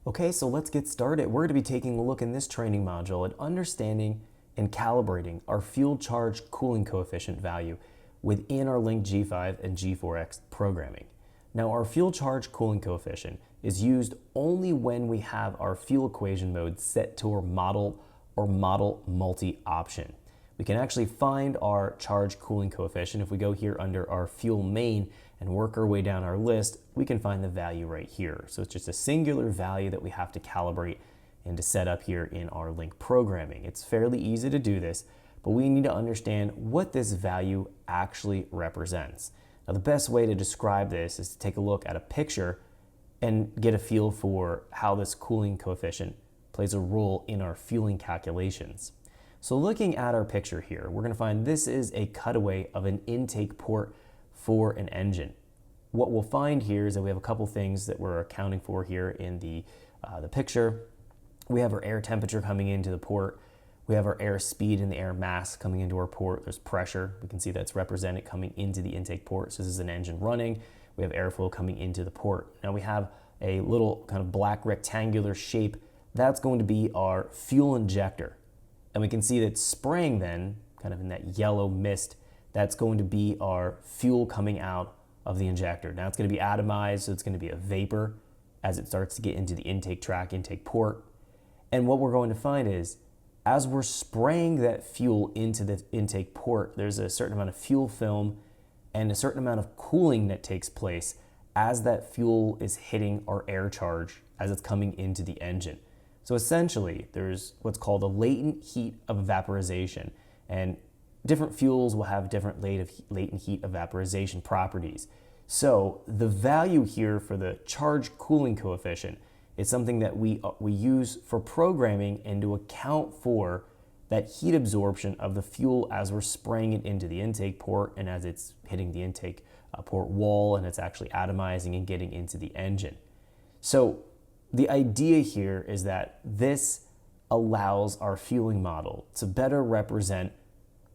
Okay, so let's get started. We're going to be taking a look in this training module at understanding and calibrating our fuel charge cooling coefficient value within our LINQ G5 and G4X programming. Now, our fuel charge cooling coefficient is used only when we have our fuel equation mode set to our model or model multi option. We can actually find our charge cooling coefficient if we go here under our fuel main and work our way down our list. We can find the value right here. So it's just a singular value that we have to calibrate and to set up here in our LINQ programming. It's fairly easy to do this, but we need to understand what this value actually represents. Now, the best way to describe this is to take a look at a picture and get a feel for how this cooling coefficient plays a role in our fueling calculations. So looking at our picture here, we're going to find this is a cutaway of an intake port for an engine. What we'll find here is that we have a couple things that we're accounting for here in the picture. We have our air temperature coming into the port. We have our air speed and the air mass coming into our port. There's pressure. We can see that's represented coming into the intake port. So this is an engine running. We have airflow coming into the port. Now we have a little kind of black rectangular shape. That's going to be our fuel injector. And we can see that spraying then, kind of in that yellow mist, that's going to be our fuel coming out of the injector. Now it's going to be atomized, so it's going to be a vapor as it starts to get into the intake track, intake port. And what we're going to find is, as we're spraying that fuel into the intake port, there's a certain amount of fuel film and a certain amount of cooling that takes place as that fuel is hitting our air charge as it's coming into the engine. So essentially, there's what's called a latent heat of vaporization, and different fuels will have different latent heat of vaporization properties. So the value here for the charge cooling coefficient is something that we use for programming and to account for that heat absorption of the fuel as we're spraying it into the intake port and as it's hitting the intake port wall and it's actually atomizing and getting into the engine. So the idea here is that this allows our fueling model to better represent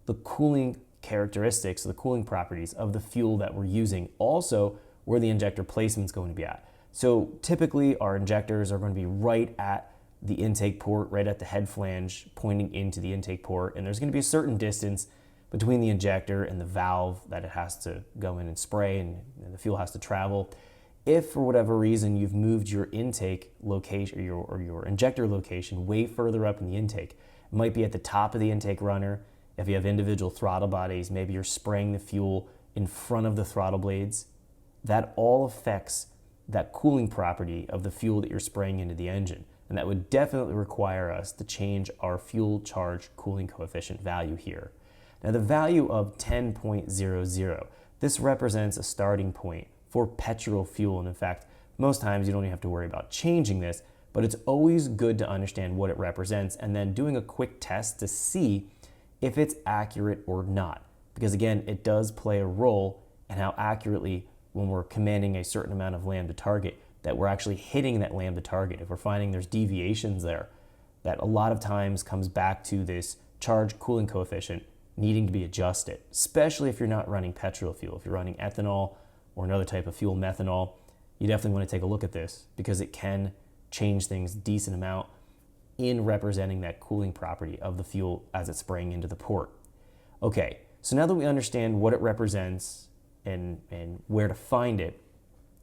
the cooling characteristics, the cooling properties of the fuel that we're using, also where the injector placement is going to be at. So typically our injectors are going to be right at the intake port, right at the head flange pointing into the intake port, and there's going to be a certain distance between the injector and the valve that it has to go in and spray and the fuel has to travel. If for whatever reason you've moved your intake location or your injector location way further up in the intake, it might be at the top of the intake runner. If you have individual throttle bodies, maybe you're spraying the fuel in front of the throttle blades. That all affects that cooling property of the fuel that you're spraying into the engine. And that would definitely require us to change our fuel charge cooling coefficient value here. Now the value of 10.00, this represents a starting point for petrol fuel. And in fact, most times you don't even have to worry about changing this, but it's always good to understand what it represents and then doing a quick test to see if it's accurate or not. Because again, it does play a role in how accurately, when we're commanding a certain amount of lambda target, that we're actually hitting that lambda target. If we're finding there's deviations there, that a lot of times comes back to this charge cooling coefficient needing to be adjusted, especially if you're not running petrol fuel. If you're running ethanol or another type of fuel, methanol, you definitely want to take a look at this because it can change things a decent amount in representing that cooling property of the fuel as it's spraying into the port. Okay, so now that we understand what it represents and where to find it,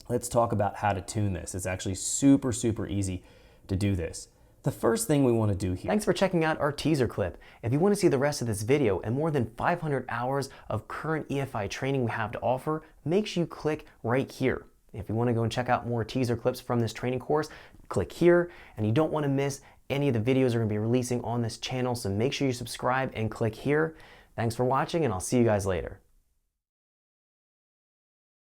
let's talk about how to tune this. It's actually super, super easy to do this. The first thing we want to do here. Thanks for checking out our teaser clip. If you want to see the rest of this video and more than 500 hours of current EFI training we have to offer, make sure you click right here. If you want to go and check out more teaser clips from this training course, click here, and you don't want to miss any of the videos we're going to be releasing on this channel, so make sure you subscribe and click here. Thanks for watching, and I'll see you guys later.